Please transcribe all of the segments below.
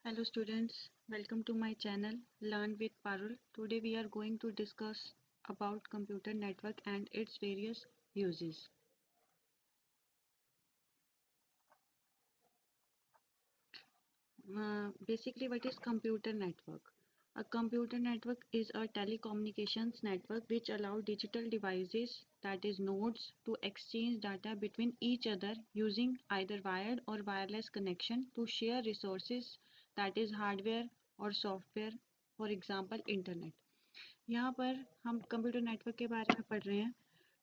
Hello students, welcome to my channel Learn with Parul. Today we are going to discuss about computer network and its various uses. Basically, what is computer network? A computer network is a telecommunications network which allow digital devices, that is nodes, to exchange data between each other using either wired or wireless connection to share resources, that is hardware or software, for example internet. यहाँ पर हम computer network के बारे में पढ़ रहे हैं।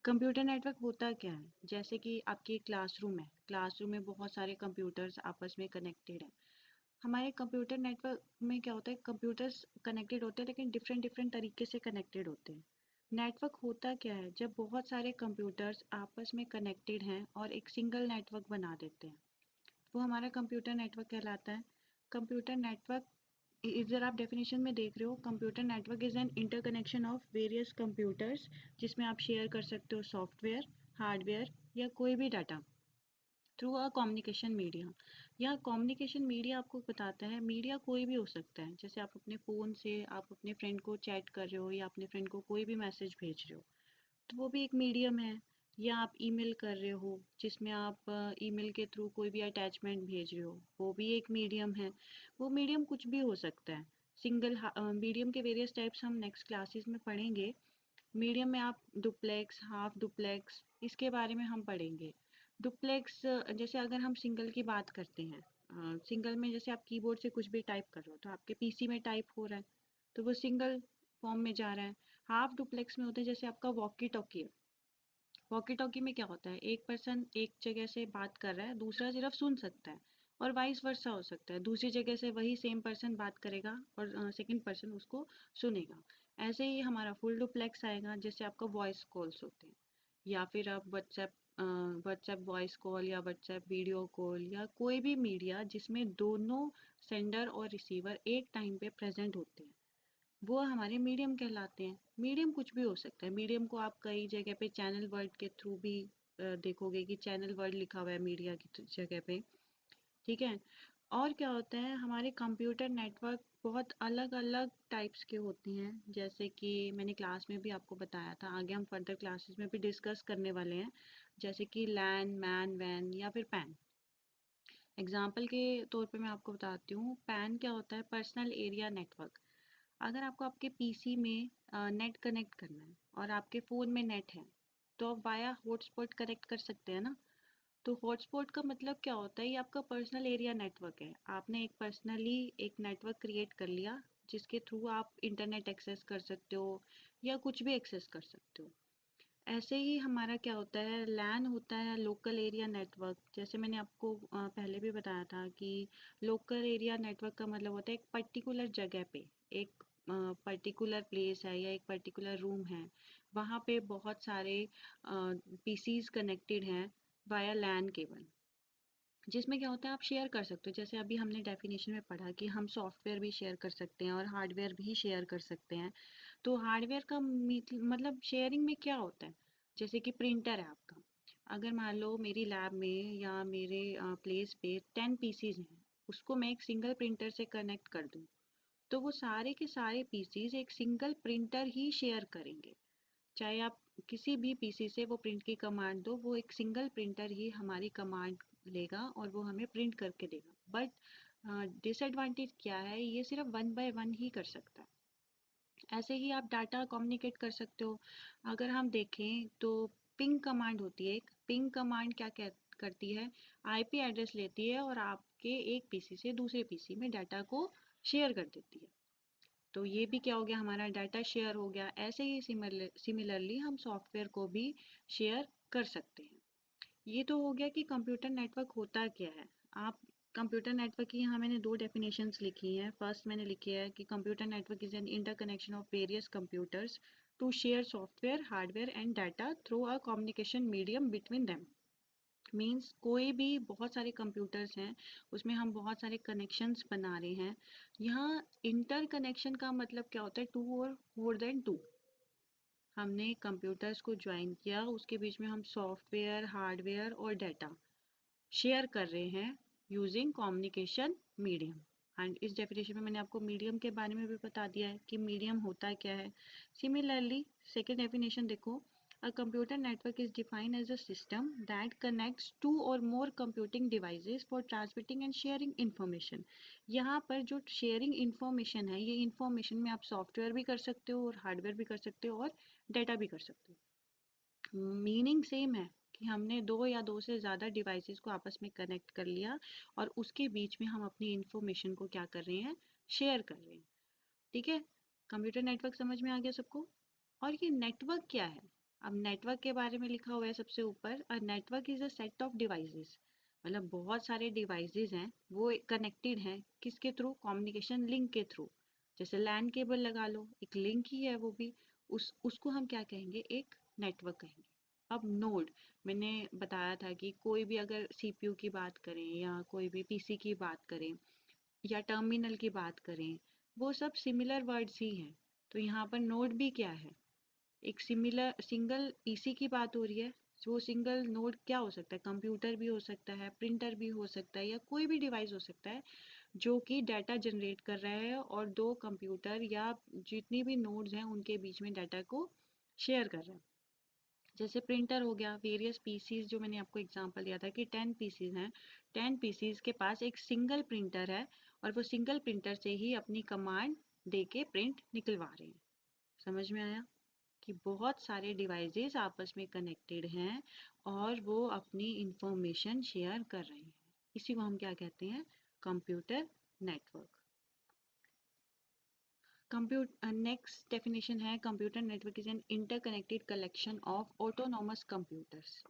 Computer network होता क्या है? जैसे कि आपकी एक क्लासरूम है, क्लासरूम में बहुत सारे कंप्यूटर्स आपस में कनेक्टेड हैं। हमारे कंप्यूटर नेटवर्क में क्या होता है, कंप्यूटर्स कनेक्टेड होते हैं लेकिन डिफरेंट डिफरेंट तरीके से कनेक्टेड होते हैं। नेटवर्क होता क्या है? जब बहुत सारे कंप्यूटर्स आपस में कनेक्टेड हैं और एक सिंगल नेटवर्क बना देते हैं, वो हमारा कंप्यूटर नेटवर्क कहलाता है। कंप्यूटर नेटवर्क, इधर आप डेफिनेशन में देख रहे हो, computer network is an interconnection of various computers जिसमें आप शेयर कर सकते हो सॉफ्टवेयर, हार्डवेयर या कोई भी data through a communication media. यहाँ कम्युनिकेशन मीडिया आपको बताता है, मीडिया कोई भी हो सकता है। जैसे आप अपने फ़ोन से आप अपने फ्रेंड को चैट कर रहे हो या अपने फ्रेंड को कोई भी मैसेज भेज रहे हो, तो वो भी एक मीडियम है। या आप ईमेल कर रहे हो जिसमें आप ईमेल के थ्रू कोई भी अटैचमेंट भेज रहे हो, वो भी एक मीडियम है। वो मीडियम कुछ भी हो सकता है। सिंगल मीडियम के वेरियस टाइप्स हम नेक्स्ट क्लासेस में पढ़ेंगे। मीडियम में आप डुप्लेक्स, हाफ डुप्लेक्स, इसके बारे में हम पढ़ेंगे। डुप्लेक्स, जैसे अगर हम सिंगल की बात करते हैं, सिंगल में जैसे आप कीबोर्ड से कुछ भी टाइप कर रहे हो तो आपके पीसी में टाइप हो रहा है, तो वो सिंगल फॉर्म में जा रहा है। हाफ डुप्लेक्स में होता है जैसे आपका वॉकी टॉकी है। वॉकी टॉकी में क्या होता है, एक पर्सन एक जगह से बात कर रहा है, दूसरा सिर्फ सुन सकता है, और वाइस वर्सा हो सकता है, दूसरी जगह से वही सेम पर्सन बात करेगा और सेकंड पर्सन उसको सुनेगा। ऐसे ही हमारा फुल डुप्लेक्स आएगा, जैसे आपका वॉइस कॉल्स होते हैं, या फिर आप व्हाट्सएप वॉइस कॉल या व्हाट्सएप वीडियो कॉल या कोई भी मीडिया जिसमें दोनों सेंडर और रिसीवर एक टाइम पे प्रेजेंट होते हैं, वो हमारे मीडियम कहलाते हैं। मीडियम कुछ भी हो सकता है। मीडियम को आप कई जगह पे चैनल वर्ड के थ्रू भी देखोगे कि चैनल वर्ड लिखा हुआ है मीडिया की जगह पे। ठीक है। और क्या होता है, हमारे कंप्यूटर नेटवर्क बहुत अलग अलग टाइप्स के होते हैं, जैसे कि मैंने क्लास में भी आपको बताया था, आगे हम फर्दर क्लासेस में भी डिस्कस करने वाले हैं, जैसे कि लैन, मैन, वैन या फिर पैन। एग्जाम्पल के तौर पे मैं आपको बताती हूँ, पैन क्या होता है, पर्सनल एरिया नेटवर्क। अगर आपको आपके पीसी में नेट कनेक्ट करना है और आपके फ़ोन में नेट है, तो आप वाया हॉटस्पॉट कनेक्ट कर सकते हैं ना। तो हॉटस्पॉट का मतलब क्या होता है, ये आपका पर्सनल एरिया नेटवर्क है। आपने एक पर्सनली एक नेटवर्क क्रिएट कर लिया जिसके थ्रू आप इंटरनेट एक्सेस कर सकते हो या कुछ भी एक्सेस कर सकते हो। ऐसे ही हमारा क्या होता है, लैन होता है लोकल एरिया नेटवर्क। जैसे मैंने आपको पहले भी बताया था कि लोकल एरिया नेटवर्क का मतलब होता है एक पर्टिकुलर जगह पे, एक पर्टिकुलर प्लेस है या एक पर्टिकुलर रूम है, वहाँ पे बहुत सारे पीसीज कनेक्टेड हैं वाया लैन केबल, जिसमें क्या होता है आप शेयर कर सकते हो। जैसे अभी हमने डेफिनेशन में पढ़ा कि हम सॉफ्टवेयर भी शेयर कर सकते हैं और हार्डवेयर भी शेयर कर सकते हैं। तो हार्डवेयर का मतलब शेयरिंग में क्या होता है, जैसे कि प्रिंटर है आपका। अगर मान लो मेरी लैब में या मेरे प्लेस पे 10 पीसीज हैं, उसको मैं एक सिंगल प्रिंटर से कनेक्ट कर दूं, तो वो सारे के सारे पीसीज एक सिंगल प्रिंटर ही शेयर करेंगे। चाहे आप किसी भी पीसी से वो प्रिंट की कमांड दो, वो एक सिंगल प्रिंटर ही हमारी कमांड लेगा और वो हमें प्रिंट करके देगा। बट डिसएडवांटेज क्या है, ये सिर्फ वन बाय वन ही कर सकता है। ऐसे ही आप डाटा कम्युनिकेट कर सकते हो। अगर हम देखें तो पिंग कमांड होती है एक। पिंग कमांड क्या करती है, आईपी एड्रेस लेती है और आपके एक पीसी से दूसरे पीसी में डाटा को शेयर कर देती है। तो ये भी क्या हो गया, हमारा डाटा शेयर हो गया। ऐसे ही सिमिलरली हम सॉफ्टवेयर को भी शेयर कर सकते हैं। ये तो हो गया कि कंप्यूटर नेटवर्क होता क्या है। आप कंप्यूटर नेटवर्क की यहाँ मैंने दो डेफिनेशंस लिखी हैं। फर्स्ट मैंने लिखी है कि computer network is an interconnection of various computers to share software, hardware and data through a communication medium between them. Means कोई भी बहुत सारे कंप्यूटर्स हैं, उसमें हम बहुत सारे कनेक्शंस बना रहे हैं। यहाँ इंटर कनेक्शन का मतलब क्या होता है, टू और मोर देन टू। हमने कंप्यूटर्स को ज्वाइन किया, उसके बीच में हम सॉफ्टवेयर, हार्डवेयर और डाटा शेयर कर रहे हैं यूजिंग कम्युनिकेशन मीडियम। एंड इस डेफिनेशन में मैंने आपको मीडियम के बारे में भी बता दिया है कि मीडियम होता क्या है। सिमिलरली सेकेंड डेफिनेशन देखो, a computer network is defined as a system that connects two or more computing devices for transmitting and sharing information। यहाँ पर जो शेयरिंग इंफॉर्मेशन है, ये इंफॉर्मेशन में आप सॉफ्टवेयर भी कर सकते हो और हार्डवेयर भी कर सकते हो और डेटा भी कर सकते हो। मीनिंग सेम है कि हमने दो या दो से ज़्यादा डिवाइसेस को आपस में कनेक्ट कर लिया और उसके बीच में हम अपनी इंफॉर्मेशन को क्या कर रहे हैं, शेयर कर रहे हैं। ठीक है, कंप्यूटर नेटवर्क समझ में आ गया सबको। और ये नेटवर्क क्या है? अब नेटवर्क के बारे में लिखा हुआ है सबसे ऊपर, a network is a set of devices, मतलब बहुत सारे डिवाइसेस हैं, वो कनेक्टेड हैं किसके थ्रू, कम्युनिकेशन लिंक के थ्रू। जैसे लैन केबल लगा लो, एक लिंक ही है वो भी, उसको हम क्या कहेंगे, एक नेटवर्क कहेंगे। अब नोड, मैंने बताया था कि कोई भी अगर सीपीयू की बात करें या कोई भी पीसी की बात करें या टर्मिनल की बात करें, वो सब सिमिलर वर्ड्स ही हैं। तो यहाँ पर नोड भी क्या है, एक सिंगल पीसी की बात हो रही है। वो सिंगल नोड क्या हो सकता है, कंप्यूटर भी हो सकता है, प्रिंटर भी हो सकता है, या कोई भी डिवाइस हो सकता है जो कि डाटा जनरेट कर रहा है और दो कंप्यूटर या जितनी भी नोड्स हैं उनके बीच में डाटा को शेयर कर रहा है। जैसे प्रिंटर हो गया, वेरियस पीसीज, जो मैंने आपको एग्जांपल दिया था कि 10 पीसीज हैं, 10 पीसीज के पास एक सिंगल प्रिंटर है और वो सिंगल प्रिंटर से ही अपनी कमांड दे के प्रिंट निकलवा रहे हैं। समझ में आया कि बहुत सारे डिवाइसेस आपस में कनेक्टेड हैं और वो अपनी इंफॉर्मेशन शेयर कर रहे हैं। इसी को हम क्या कहते हैं, computer network. Computer next definition है, computer network is an interconnected collection of autonomous computers.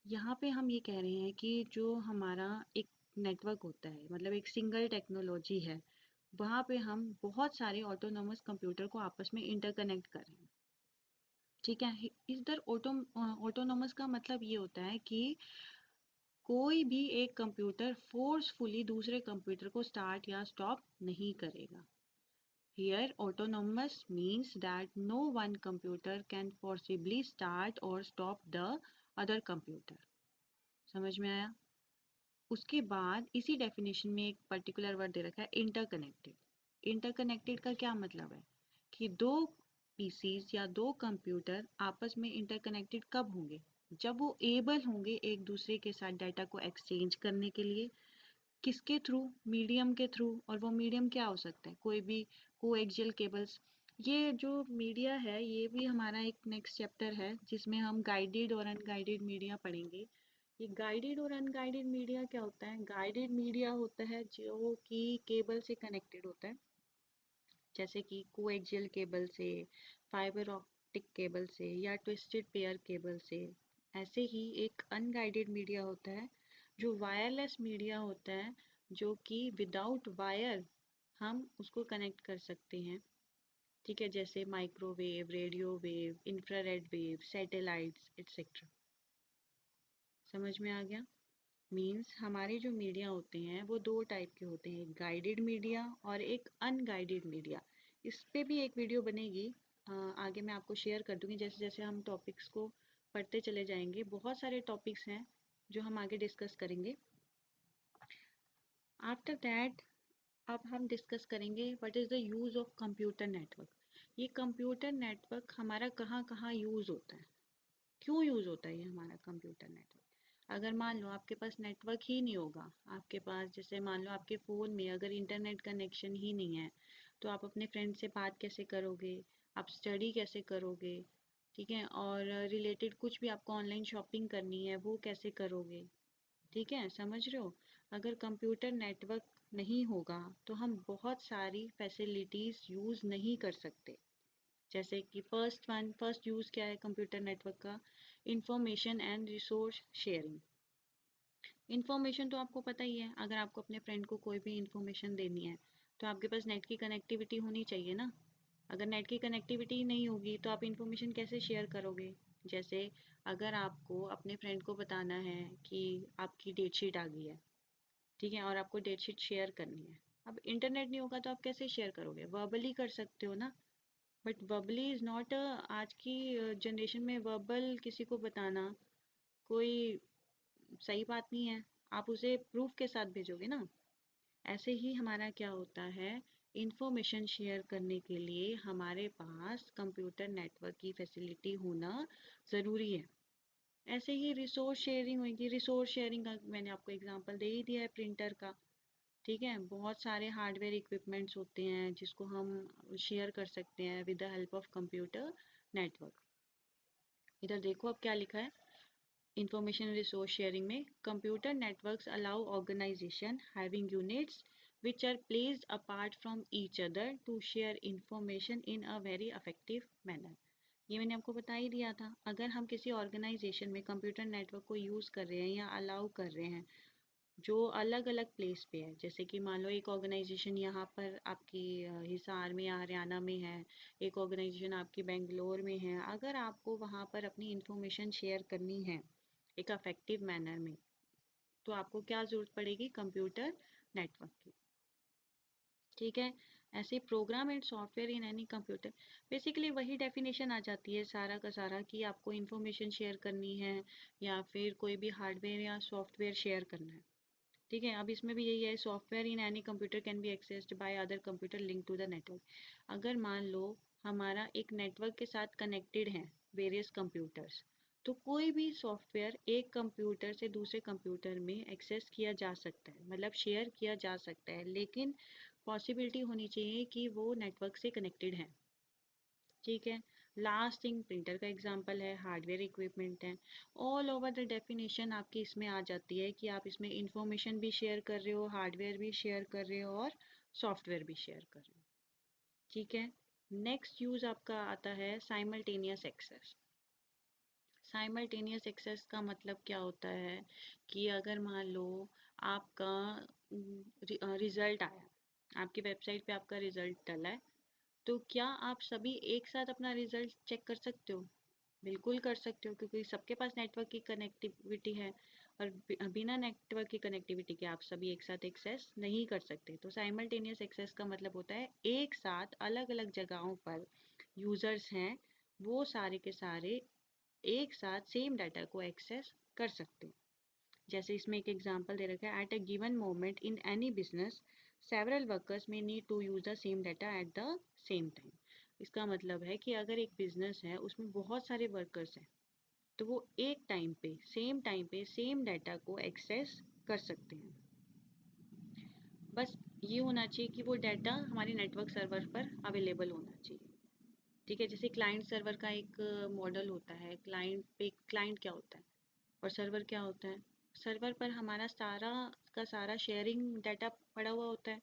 यहाँ पे हम ये कह रहे हैं कि जो हमारा एक नेटवर्क होता है, मतलब एक सिंगल टेक्नोलॉजी है, वहाँ पे हम बहुत सारे ऑटोनोमस कंप्यूटर को आपस में इंटरकनेक्ट कर रहे हैं। ठीक है, इधर ऑटोनोमस का मतलब ये होता है कि कोई भी एक कंप्यूटर फोर्सफुली दूसरे कंप्यूटर को स्टार्ट या स्टॉप नहीं करेगा। Here, autonomous means that no one computer can forcibly start or stop the other computer। समझ में आया? उसके बाद इसी डेफिनेशन में एक पर्टिकुलर वर्ड दे रखा है, इंटरकनेक्टेड। इंटरकनेक्टेड का क्या मतलब है कि दो पीसीज या दो कंप्यूटर आपस में इंटरकनेक्टेड कब होंगे, जब वो एबल होंगे एक दूसरे के साथ डाटा को एक्सचेंज करने के लिए। किसके थ्रू, मीडियम के थ्रू। और वो मीडियम क्या हो सकता है, कोई भी कोएक्सियल केबल्स। ये जो मीडिया है ये भी हमारा एक नेक्स्ट चैप्टर है जिसमें हम गाइडेड और अनगाइडेड मीडिया पढ़ेंगे। ये गाइडेड और अनगाइडेड मीडिया क्या होता है, गाइडेड मीडिया होता है जो कि केबल से कनेक्टेड होता है, जैसे कि कोएक्सियल केबल से, फाइबर ऑप्टिक केबल से या ट्विस्टेड पेयर केबल से। ऐसे ही एक अनगाइडेड मीडिया होता है जो वायरलेस मीडिया होता है, जो कि विदाउट वायर हम उसको कनेक्ट कर सकते हैं। ठीक है, जैसे microwave, radio wave, infrared wave, satellites etcetera. समझ में आ गया? मीन्स हमारे जो मीडिया होते हैं वो दो टाइप के होते हैं, एक गाइडेड मीडिया और एक अनगाइडेड मीडिया। इस पे भी एक वीडियो बनेगी, आगे मैं आपको शेयर कर दूंगी। जैसे जैसे हम टॉपिक्स को पढ़ते चले जाएंगे, बहुत सारे टॉपिक्स हैं जो हम आगे डिस्कस करेंगे। आफ्टर दैट अब हम डिस्कस करेंगे what is the use of computer network. ये कंप्यूटर नेटवर्क हमारा कहाँ कहाँ यूज़ होता है, क्यों यूज़ होता है ये हमारा कंप्यूटर नेटवर्क। अगर मान लो आपके पास नेटवर्क ही नहीं होगा, आपके पास जैसे मान लो आपके फ़ोन में अगर इंटरनेट कनेक्शन ही नहीं है, तो आप अपने फ्रेंड से बात कैसे करोगे, आप स्टडी कैसे करोगे, ठीक है, और रिलेटेड कुछ भी आपको ऑनलाइन शॉपिंग करनी है वो कैसे करोगे। ठीक है, समझ रहे हो? अगर कंप्यूटर नेटवर्क नहीं होगा तो हम बहुत सारी फैसिलिटीज़ यूज़ नहीं कर सकते। जैसे कि फर्स्ट यूज़ क्या है कंप्यूटर नेटवर्क का, information and resource sharing. Information तो आपको पता ही है, अगर आपको अपने फ्रेंड को कोई भी इंफॉर्मेशन देनी है तो आपके पास नेट की कनेक्टिविटी होनी चाहिए ना। अगर नेट की कनेक्टिविटी नहीं होगी तो आप इंफॉर्मेशन कैसे शेयर करोगे। जैसे अगर आपको अपने फ्रेंड को बताना है कि आपकी डेटशीट आ गई है, ठीक है, और आपको डेटशीट शेयर करनी है, अब इंटरनेट नहीं होगा तो आप कैसे शेयर करोगे, वर्बली कर सकते हो ना। बट वर्बली इज़ नॉट, आज की जनरेशन में वर्बल किसी को बताना कोई सही बात नहीं है, आप उसे प्रूफ के साथ भेजोगे ना। ऐसे ही हमारा क्या होता है, इंफॉर्मेशन शेयर करने के लिए हमारे पास कंप्यूटर नेटवर्क की फैसिलिटी होना ज़रूरी है। ऐसे ही रिसोर्स शेयरिंग होगी। रिसोर्स शेयरिंग का मैंने आपको एग्जांपल दे ही दिया है, प्रिंटर का। ठीक है, बहुत सारे हार्डवेयर इक्विपमेंट्स होते हैं जिसको हम शेयर कर सकते हैं with the help of computer network. इधर देखो अब क्या लिखा है, इंफॉर्मेशन रिसोर्स शेयरिंग में computer networks allow organization having units which are placed apart from each other to share information in a very effective manner। ये मैंने आपको बता ही दिया था। अगर हम किसी ऑर्गेनाइजेशन में कंप्यूटर नेटवर्क को यूज़ कर रहे हैं या अलाउ कर रहे हैं जो अलग अलग प्लेस पे है, जैसे कि मान लो एक ऑर्गेनाइजेशन यहाँ पर आपकी हिसार में या हरियाणा में है, एक ऑर्गेनाइजेशन आपकी बेंगलोर में है, अगर आपको वहाँ पर अपनी इंफॉर्मेशन शेयर करनी है एक अफेक्टिव मैनर में, तो आपको क्या ज़रूरत पड़ेगी, कंप्यूटर नेटवर्क की। ठीक है, ऐसे program and software in any computer, basically वही डेफिनेशन आ जाती है सारा का सारा कि आपको इंफॉर्मेशन शेयर करनी है या फिर कोई भी हार्डवेयर या सॉफ्टवेयर शेयर करना है। ठीक है, अब इसमें भी यही है, software in any computer can be accessed by other computer link to the network. अगर मान लो हमारा एक नेटवर्क के साथ कनेक्टेड है वेरियस कंप्यूटर्स, तो कोई भी सॉफ्टवेयर एक कंप्यूटर से दूसरे कंप्यूटर में एक्सेस किया जा सकता है, मतलब शेयर किया जा सकता है, लेकिन पॉसिबिलिटी होनी चाहिए कि वो नेटवर्क से कनेक्टेड है। ठीक है, लास्ट थिंग प्रिंटर का एग्जांपल है, हार्डवेयर इक्विपमेंट है। ऑल ओवर द डेफिनेशन आपकी इसमें आ जाती है कि आप इसमें इंफॉर्मेशन भी शेयर कर रहे हो, हार्डवेयर भी शेयर कर रहे हो और सॉफ्टवेयर भी शेयर कर रहे हो। ठीक है, नेक्स्ट यूज आपका आता है साइमल्टेनियस एक्सेस। साइमल्टेनियस एक्सेस का मतलब क्या होता है कि अगर मान लो आपका रिजल्ट आया, आपकी वेबसाइट पे आपका रिजल्ट डला है, तो क्या आप सभी एक साथ अपना रिजल्ट चेक कर सकते हो? बिल्कुल कर सकते हो, क्योंकि सबके पास नेटवर्क की कनेक्टिविटी है और बिना नेटवर्क की कनेक्टिविटी के आप सभी एक साथ एक्सेस नहीं कर सकते। तो साइमल्टेनियस एक्सेस का मतलब होता है एक साथ अलग अलग जगहों पर यूजर्स हैं, वो सारे के सारे एक साथ सेम डाटा को एक्सेस कर सकते हैं। जैसे इसमें एक एग्जांपल दे रखा है, at a given moment in any business several workers may need to use the same data at the same time. इसका मतलब है कि अगर एक बिजनेस है उसमें बहुत सारे वर्कर्स हैं, तो वो एक टाइम पे सेम डाटा को एक्सेस कर सकते हैं। बस ये होना चाहिए कि वो डाटा हमारे नेटवर्क सर्वर पर अवेलेबल होना चाहिए। ठीक है, जैसे क्लाइंट सर्वर का एक मॉडल होता है, क्लाइंट पे क्लाइंट क्या होता है और सर्वर क्या होता है। सर्वर पर हमारा सारा का सारा शेयरिंग डाटा पड़ा हुआ होता है।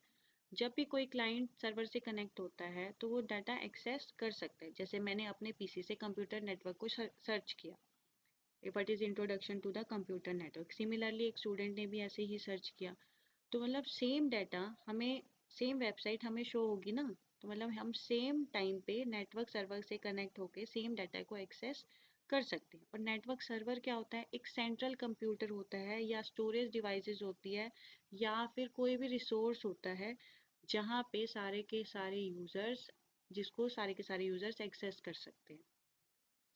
जब भी कोई क्लाइंट सर्वर से कनेक्ट होता है तो वो डाटा एक्सेस कर सकता है। जैसे मैंने अपने पीसी से कंप्यूटर नेटवर्क को सर्च किया, what is introduction to the computer network, similarly एक स्टूडेंट ने भी ऐसे ही सर्च किया, तो मतलब सेम डाटा हमें, सेम वेबसाइट हमें शो होगी ना। तो मतलब हम सेम टाइम पे नेटवर्क सर्वर से कनेक्ट होके सेम डाटा को एक्सेस कर सकते हैं। और नेटवर्क सर्वर क्या होता है, एक सेंट्रल कंप्यूटर होता है या स्टोरेज डिवाइसेस होती है या फिर कोई भी रिसोर्स होता है जहाँ पे सारे के सारे यूजर्स, जिसको सारे के सारे यूजर्स एक्सेस कर सकते हैं।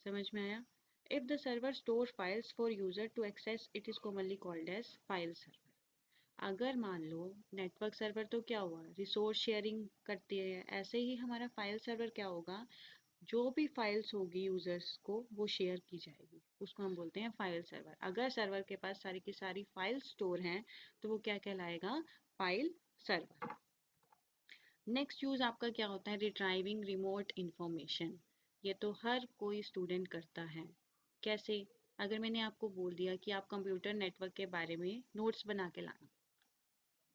समझ में आया? If the server store files for user to access it is commonly called as file server. अगर मान लो नेटवर्क सर्वर तो क्या हुआ, रिसोर्स शेयरिंग करती है, ऐसे ही हमारा फाइल सर्वर क्या होगा, जो भी फाइल्स होगी यूजर्स को वो शेयर की जाएगी, उसको हम बोलते हैं फाइल सर्वर। अगर सर्वर के पास सारी की सारी फाइल स्टोर हैं तो वो क्या कहलाएगा, फाइल सर्वर। नेक्स्ट यूज आपका क्या होता है, रिट्राइविंग रिमोट इंफॉर्मेशन। ये तो हर कोई स्टूडेंट करता है। कैसे? अगर मैंने आपको बोल दिया कि आप कंप्यूटर नेटवर्क के बारे में नोट्स बना के लाना,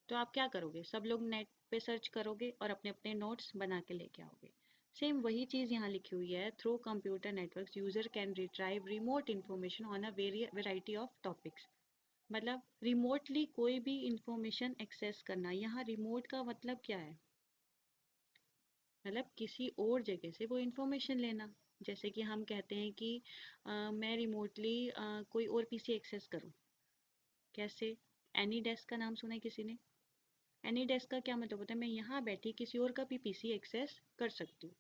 तो आप क्या करोगे, सब लोग नेट पे सर्च करोगे और अपने अपने नोट्स बना के लेके आओगे। सेम वही चीज़ यहाँ लिखी हुई है, through computer networks user can retrieve remote information on a variety of topics. मतलब रिमोटली कोई भी इंफॉर्मेशन एक्सेस करना। यहाँ रिमोट का मतलब क्या है, मतलब किसी और जगह से वो इंफॉर्मेशन लेना। जैसे कि हम कहते हैं कि मैं रिमोटली कोई और पीसी एक्सेस करूँ। कैसे? एनी डेस्क का नाम सुना है किसी ने? एनी डेस्क का क्या मतलब होता है, मैं यहाँ बैठी किसी और का भी पीसी एक्सेस कर सकती हूँ।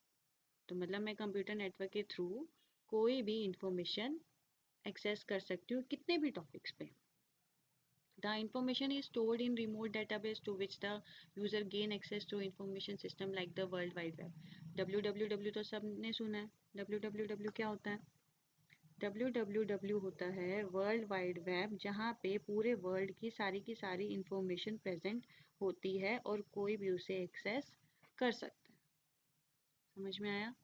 तो मतलब मैं कंप्यूटर नेटवर्क के थ्रू कोई भी इंफॉर्मेशन एक्सेस कर सकती हूँ कितने भी टॉपिक्स पे। The information is stored in remote database to which the user gain access to information system like the World Wide Web. www तो सबने सुना है. www क्या होता है? www होता है वर्ल्ड वाइड वेब, जहाँ पे पूरे वर्ल्ड की सारी इंफॉर्मेशन प्रेजेंट होती है और कोई भी उसे एक्सेस कर सकता है. समझ में आया?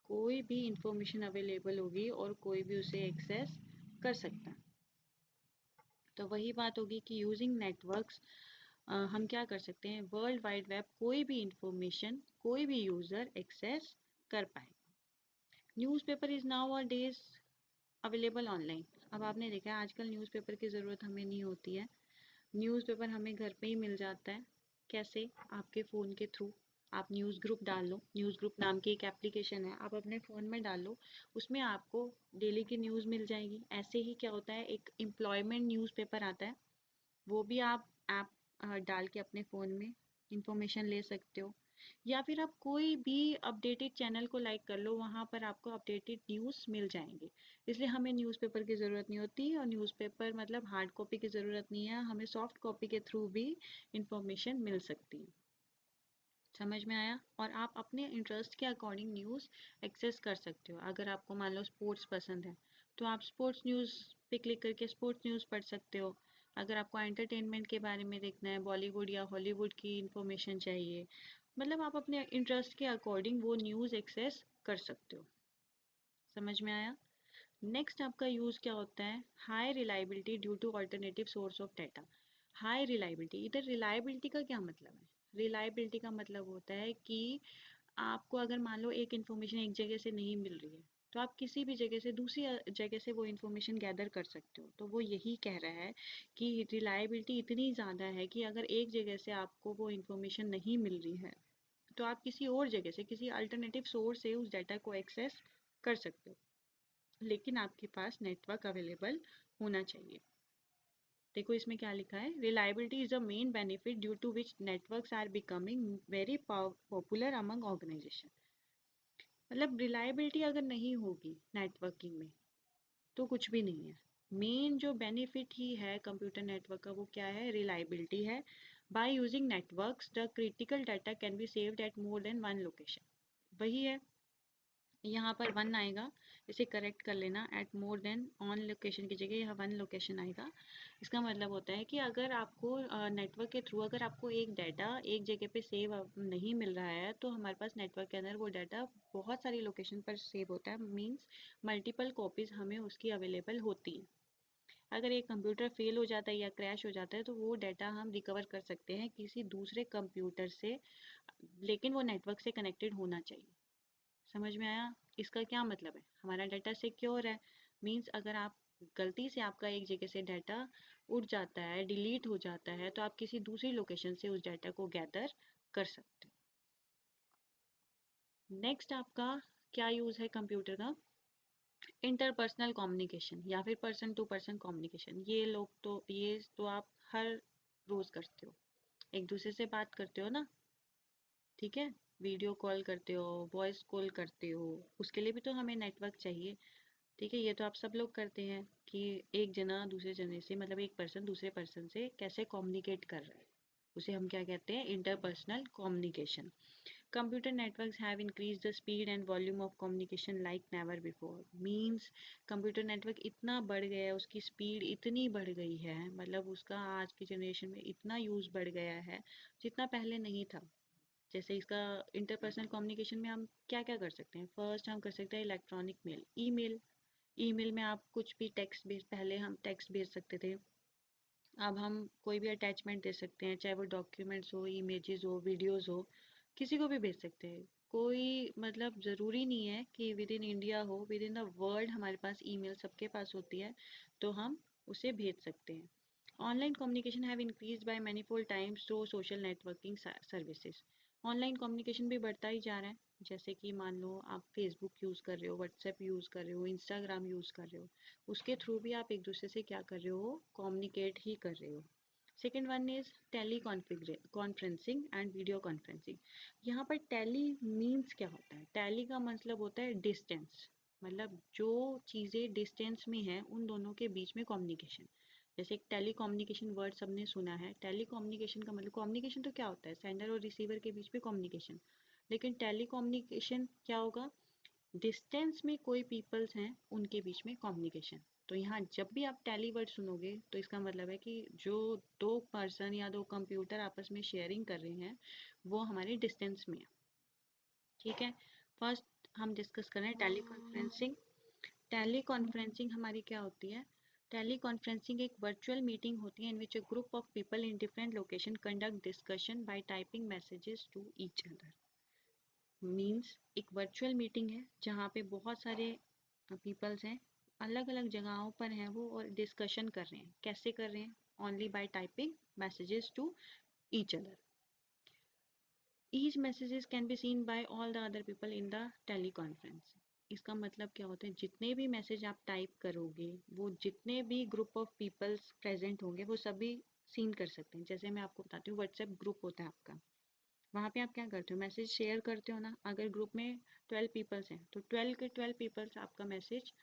कोई भी इंफॉर्मेशन अवेलेबल होगी और कोई भी उसे एक्सेस कर सकता है. तो वही बात होगी कि यूजिंग नेटवर्क्स हम क्या कर सकते हैं, वर्ल्ड वाइड वेब कोई भी इंफॉर्मेशन कोई भी यूज़र एक्सेस कर पाएगा. Newspaper is now a days available online. अब आपने देखा है आजकल न्यूज़पेपर की ज़रूरत हमें नहीं होती है. न्यूज़पेपर हमें घर पे ही मिल जाता है. कैसे? आपके फ़ोन के थ्रू. आप न्यूज़ ग्रुप डाल लो. न्यूज़ ग्रुप नाम की एक एप्लीकेशन है, आप अपने फ़ोन में डाल लो. उसमें आपको डेली की न्यूज़ मिल जाएगी. ऐसे ही क्या होता है, एक एम्प्लॉयमेंट न्यूज़पेपर आता है, वो भी आप ऐप डाल के अपने फ़ोन में इंफॉर्मेशन ले सकते हो. या फिर आप कोई भी अपडेटेड चैनल को लाइक कर लो, वहाँ पर आपको अपडेटेड न्यूज़ मिल जाएंगे. इसलिए हमें न्यूज़पेपर की ज़रूरत नहीं होती, और न्यूज़पेपर मतलब हार्ड कॉपी की ज़रूरत नहीं है, हमें सॉफ्ट कॉपी के थ्रू भी इंफॉर्मेशन मिल सकती है. समझ में आया? और आप अपने इंटरेस्ट के अकॉर्डिंग न्यूज़ एक्सेस कर सकते हो. अगर आपको मान लो स्पोर्ट्स पसंद है, तो आप स्पोर्ट्स न्यूज़ पे क्लिक करके स्पोर्ट्स न्यूज़ पढ़ सकते हो. अगर आपको एंटरटेनमेंट के बारे में देखना है, बॉलीवुड या हॉलीवुड की इंफॉर्मेशन चाहिए, मतलब आप अपने इंटरेस्ट के अकॉर्डिंग वो न्यूज़ एक्सेस कर सकते हो. समझ में आया? नेक्स्ट आपका यूज़ क्या होता है, high reliability due to alternative source of data. High reliability, इधर रिलायबिलिटी का क्या मतलब है? रिलायबिलिटी का मतलब होता है कि आपको अगर मान लो एक इन्फॉर्मेशन एक जगह से नहीं मिल रही है, तो आप किसी भी जगह से दूसरी जगह से वो इन्फॉर्मेशन गैदर कर सकते हो. तो वो यही कह रहा है कि रिलायबिलिटी इतनी ज़्यादा है कि अगर एक जगह से आपको वो इन्फॉर्मेशन नहीं मिल रही है, तो आप किसी और जगह से किसी अल्टरनेटिव सोर्स से उस डाटा को एक्सेस कर सकते हो, लेकिन आपके पास नेटवर्क अवेलेबल होना चाहिए. देखो इसमें क्या लिखा है, reliability is a main benefit due to which networks are becoming very popular among organization. मतलब रिलायबिलिटी अगर नहीं होगी नेटवर्किंग में तो कुछ भी नहीं है. मेन जो बेनिफिट ही है कंप्यूटर नेटवर्क का वो क्या है, रिलायबिलिटी है. By using networks the critical data can be saved at more than one location. वही है, यहाँ पर वन आएगा, इसे करेक्ट कर लेना. At more than on location की जगह यहाँ वन लोकेशन आएगा. इसका मतलब होता है कि अगर आपको नेटवर्क के थ्रू अगर आपको एक डाटा एक जगह पे सेव नहीं मिल रहा है, तो हमारे पास नेटवर्क के अंदर वो डाटा बहुत सारी लोकेशन पर सेव होता है. मीन्स मल्टीपल कॉपीज हमें उसकी अवेलेबल होती है. अगर एक कंप्यूटर फेल हो जाता है या क्रैश हो जाता है, तो वो डाटा हम रिकवर कर सकते हैं किसी दूसरे कंप्यूटर से, लेकिन वो नेटवर्क से कनेक्टेड होना चाहिए. समझ में आया? इसका क्या मतलब है, हमारा डाटा सिक्योर है. मीन्स अगर आप गलती से आपका एक जगह से डाटा उड़ जाता है, डिलीट हो जाता है, तो आप किसी दूसरी लोकेशन से उस डाटा को गैदर कर सकते हो. नेक्स्ट आपका क्या यूज़ है कंप्यूटर का, इंटरपर्सनल कम्युनिकेशन या फिर पर्सन टू पर्सन कम्युनिकेशन. ये तो आप हर रोज़ करते हो, एक दूसरे से बात करते हो ना, ठीक है. वीडियो कॉल करते हो, वॉइस कॉल करते हो, उसके लिए भी तो हमें नेटवर्क चाहिए. ठीक है, ये तो आप सब लोग करते हैं कि एक जना दूसरे जने से मतलब एक पर्सन दूसरे पर्सन से कैसे कम्युनिकेट कर रहा है, उसे हम क्या कहते हैं, interpersonal communication. Computer networks have increase the speed and volume of communication like never before. Means computer network इतना बढ़ गया है, उसकी स्पीड इतनी बढ़ गई है, मतलब उसका आज की जनरेशन में इतना यूज़ बढ़ गया है जितना पहले नहीं था. जैसे इसका इंटरपर्सनल कम्युनिकेशन में हम क्या क्या कर सकते हैं, फर्स्ट हम कर सकते हैं इलेक्ट्रॉनिक मेल, ईमेल. ईमेल में आप कुछ भी टेक्स्ट भेज, पहले हम टेक्स्ट भेज सकते थे, अब हम कोई भी अटैचमेंट दे सकते हैं, चाहे वो डॉक्यूमेंट्स हो, इमेजेस हो, वीडियोस हो, किसी को भी भेज सकते हैं. कोई मतलब ज़रूरी नहीं है कि विद इन इंडिया हो, विद इन द वर्ल्ड हमारे पास ईमेल सबके पास होती है, तो हम उसे भेज सकते हैं. Online communication have increase by manifold times through social networking services. Online communication भी बढ़ता ही जा रहा है. जैसे कि मान लो आप फेसबुक यूज़ कर रहे हो, व्हाट्सएप यूज़ कर रहे हो, इंस्टाग्राम यूज़ कर रहे हो, उसके थ्रू भी आप एक दूसरे से क्या कर रहे हो, कम्युनिकेट ही कर रहे हो. Second one is tele conferencing and video conferencing. यहाँ पर टेली मीन्स क्या होता है, टेली का मतलब होता है डिस्टेंस, मतलब जो चीज़ें डिस्टेंस में हैं उन दोनों के बीच में कम्युनिकेशन. जैसे एक टेली कम्युनिकेशन वर्ड सबने सुना है। टेली कम्युनिकेशन का मतलब, कम्युनिकेशन तो क्या होता है, सेंडर और रिसीवर के बीच में कम्युनिकेशन। लेकिन टेली कम्युनिकेशन क्या होगा, डिस्टेंस में कोई पीपल्स हैं उनके बीच में कम्युनिकेशन। तो यहाँ जब भी आप टेली वर्ड सुनोगे तो इसका मतलब है कि जो दो पर्सन या दो कंप्यूटर आपस में शेयरिंग कर रहे हैं वो हमारे डिस्टेंस में है। ठीक है, फर्स्ट हम डिस्कस करें टेली कॉन्फ्रेंसिंग। टेली कॉन्फ्रेंसिंग हमारी क्या होती है? टेली कॉन्फ्रेंसिंग एक वर्चुअल मीटिंग होती है in which a group of people in different location conduct discussion by typing messages to each other. Means एक वर्चुअल मीटिंग है जहाँ पे बहुत सारे पीपल्स हैं, अलग अलग जगहों पर हैं वो, और डिस्कशन कर रहे हैं। कैसे कर रहे हैं? Only by typing messages to each other. Each messages can be seen by all the other people in the teleconference. इसका मतलब क्या होता है, जितने भी मैसेज आप टाइप करोगे वो जितने भी ग्रुप ऑफ पीपल्स प्रेजेंट होंगे वो सभी सीन कर सकते हैं। जैसे मैं आपको बताती हूँ, व्हाट्सएप ग्रुप होता है आपका, वहाँ पे आप क्या करते हो, मैसेज शेयर करते हो ना। अगर ग्रुप में 12 पीपल्स हैं तो 12 के 12 पीपल्स आपका मैसेज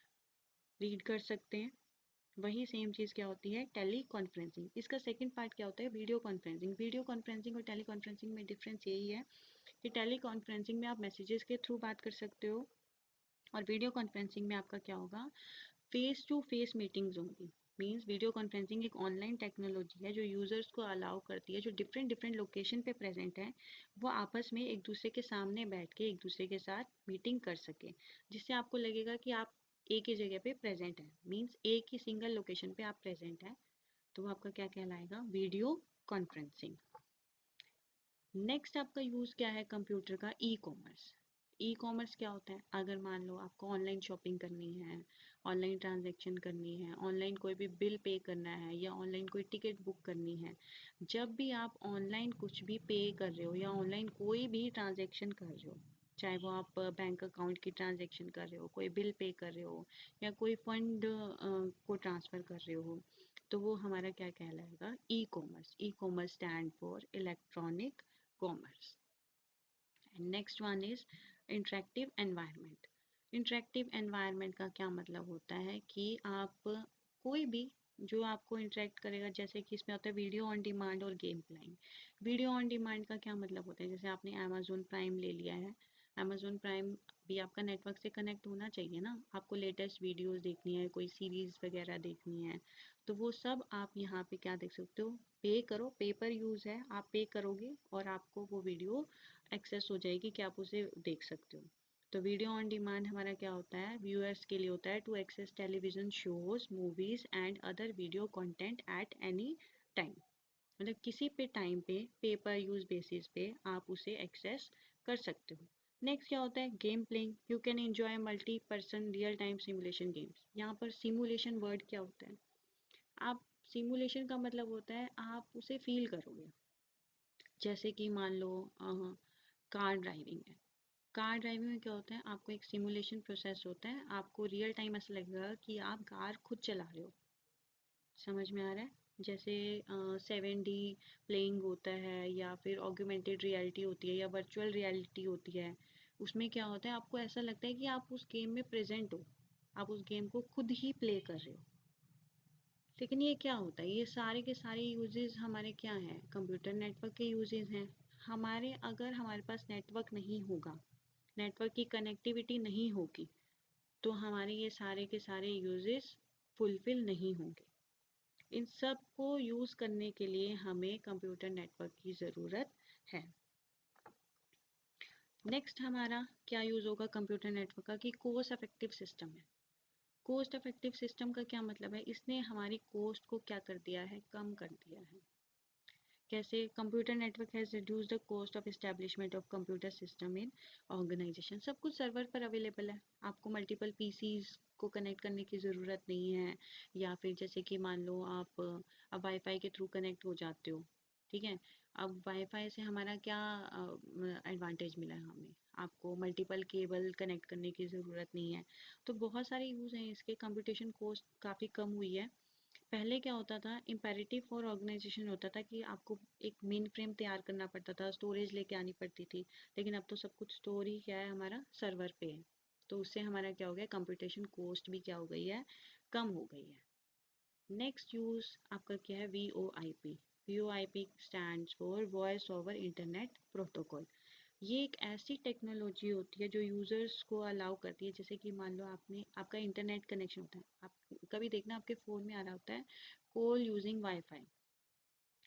रीड कर सकते हैं। वही सेम चीज़ क्या होती है, टेली कॉन्फ्रेंसिंग। इसका सेकंड पार्ट क्या होता है, वीडियो कॉन्फ्रेंसिंग। वीडियो कॉन्फ्रेंसिंग और टेली कॉन्फ्रेंसिंग में डिफरेंस यही है कि टेली कॉन्फ्रेंसिंग में आप मैसेजेस के थ्रू बात कर सकते हो, और वीडियो कॉन्फ्रेंसिंग में आपका क्या होगा, फेस टू फेस मीटिंग्स होंगी। मीन्स वीडियो कॉन्फ्रेंसिंग एक ऑनलाइन टेक्नोलॉजी है जो यूजर्स को अलाउ करती है, जो डिफरेंट डिफरेंट लोकेशन पे प्रेजेंट है, वो आपस में एक दूसरे के सामने बैठ के एक दूसरे के साथ मीटिंग कर सके, जिससे आपको लगेगा कि आप एक ही जगह पे प्रेजेंट है। मीन्स एक ही सिंगल लोकेशन पे आप प्रेजेंट है, तो वो आपका क्या कहलाएगा, वीडियो कॉन्फ्रेंसिंग। नेक्स्ट आपका यूज़ क्या है कंप्यूटर का, ई कॉमर्स। ई कॉमर्स क्या होता है, अगर मान लो आपको ऑनलाइन शॉपिंग करनी है, ऑनलाइन ट्रांजैक्शन करनी है, ऑनलाइन कोई भी बिल पे करना है, या ऑनलाइन कोई टिकट बुक करनी है, जब भी आप ऑनलाइन कुछ भी पे कर रहे हो या ऑनलाइन कोई भी ट्रांजैक्शन कर रहे हो, चाहे वो आप बैंक अकाउंट की ट्रांजैक्शन कर रहे हो, कोई बिल पे कर रहे हो, या कोई फंड को ट्रांसफ़र कर रहे हो, तो वो हमारा क्या कहलाएगा, e commerce. E commerce stand for electronic commerce. And next one is interactive environment. Interactive environment का क्या मतलब होता है कि आप कोई भी जो आपको इंटरेक्ट करेगा, जैसे कि इसमें होता है वीडियो ऑन डिमांड और गेम प्लाइंग। वीडियो ऑन डिमांड का क्या मतलब होता है, जैसे आपने अमेजोन प्राइम ले लिया है, अमेजोन प्राइम भी आपका नेटवर्क से कनेक्ट होना चाहिए ना, आपको लेटेस्ट वीडियोस देखनी है, कोई सीरीज वगैरह देखनी है, तो वो सब आप यहाँ पे क्या देख सकते हो, पे करो, पे पर यूज़ है, आप पे करोगे और आपको वो वीडियो एक्सेस हो जाएगी कि आप उसे देख सकते हो। तो वीडियो ऑन डिमांड हमारा क्या होता है, व्यूअर्स के लिए होता है to access television shows, movies and other video content at any time. मतलब किसी पे टाइम पे पर यूज बेसिस पे आप उसे एक्सेस कर सकते हो। नेक्स्ट क्या होता है, game playing. You can enjoy multi person real time simulation games. यहाँ पर सिमुलेशन वर्ड क्या होता है, आप सिमुलेशन का मतलब होता है आप उसे फील करोगे। जैसे कि मान लो कार ड्राइविंग है, कार ड्राइविंग में क्या होता है, आपको एक सिमुलेशन प्रोसेस होता है, आपको रियल टाइम ऐसा लगेगा कि आप कार खुद चला रहे हो। समझ में आ रहा है? जैसे 7D प्लेइंग होता है, या फिर ऑग्यूमेंटेड रियलिटी होती है, या वर्चुअल रियलिटी होती है। उसमें क्या होता है, आपको ऐसा लगता है कि आप उस गेम में प्रेजेंट हो, आप उस गेम को खुद ही प्ले कर रहे हो। लेकिन ये क्या होता है, ये सारे के सारे यूजेस हमारे क्या हैं, कंप्यूटर नेटवर्क के यूजेस हैं। हमारे अगर हमारे पास नेटवर्क नहीं होगा, नेटवर्क की कनेक्टिविटी नहीं होगी, तो हमारे ये सारे के सारे यूजेस फुलफिल नहीं होंगे। इन सब को यूज़ करने के लिए हमें कंप्यूटर नेटवर्क की ज़रूरत है। नेक्स्ट हमारा क्या यूज़ होगा कंप्यूटर नेटवर्क का, कि कोस्ट इफेक्टिव सिस्टम है। कोस्ट इफेक्टिव सिस्टम का क्या मतलब है, इसने हमारी कोस्ट को क्या कर दिया है, कम कर दिया है। कैसे, computer network has reduce the cost of establishment of computer system in organization. सब कुछ सर्वर पर अवेलेबल है, आपको मल्टीपल पीसीज को कनेक्ट करने की ज़रूरत नहीं है। या फिर जैसे कि मान लो आप अब वाईफाई के थ्रू कनेक्ट हो जाते हो, ठीक है। अब वाईफाई से हमारा क्या एडवांटेज मिला है हमें, आपको मल्टीपल केबल कनेक्ट करने की ज़रूरत नहीं है। तो बहुत सारे यूज़ हैं इसके, कंप्यूटेशन कॉस्ट काफ़ी कम हुई है। पहले क्या होता था, इम्पेरेटिव फॉर ऑर्गेनाइजेशन होता था कि आपको एक मेन फ्रेम तैयार करना पड़ता था, स्टोरेज लेके आनी पड़ती थी। लेकिन अब तो सब कुछ स्टोर ही क्या है, हमारा सर्वर पे है। तो उससे हमारा क्या हो गया, कंप्यूटेशन कॉस्ट भी क्या हो गई है, कम हो गई है। नेक्स्ट यूज आपका क्या है, VoIP। VoIP stands for voice over internet protocol. ये एक ऐसी टेक्नोलॉजी होती है जो यूजर्स को अलाउ करती है, जैसे कि मान लो आपने आपका इंटरनेट कनेक्शन होता है, आप कभी देखना आपके फ़ोन में आ रहा होता है कॉल यूजिंग वाईफाई।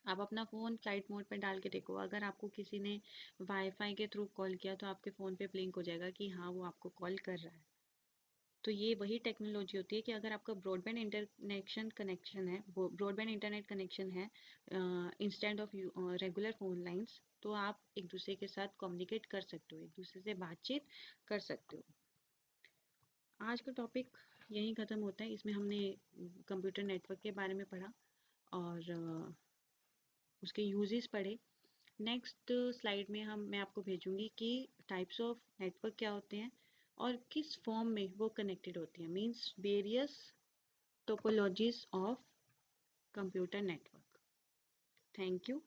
आप अपना फ़ोन फ्लाइट मोड पे डाल के देखो, अगर आपको किसी ने वाईफाई के थ्रू कॉल किया तो आपके फ़ोन पे ब्लिंक हो जाएगा कि हाँ वो आपको कॉल कर रहा है। तो ये वही टेक्नोलॉजी होती है कि अगर आपका ब्रॉडबैंड इंटरनेक्शन कनेक्शन है, ब्रॉडबैंड इंटरनेट कनेक्शन है instead of regular phone lines, तो आप एक दूसरे के साथ कम्युनिकेट कर सकते हो, एक दूसरे से बातचीत कर सकते हो। आज का टॉपिक यहीं ख़त्म होता है। इसमें हमने कंप्यूटर नेटवर्क के बारे में पढ़ा और उसके यूजेस पढ़े। नेक्स्ट स्लाइड में मैं आपको भेजूंगी कि टाइप्स ऑफ नेटवर्क क्या होते हैं और किस फॉर्म में वो कनेक्टेड होती हैं, means various topologies of computer network. Thank you.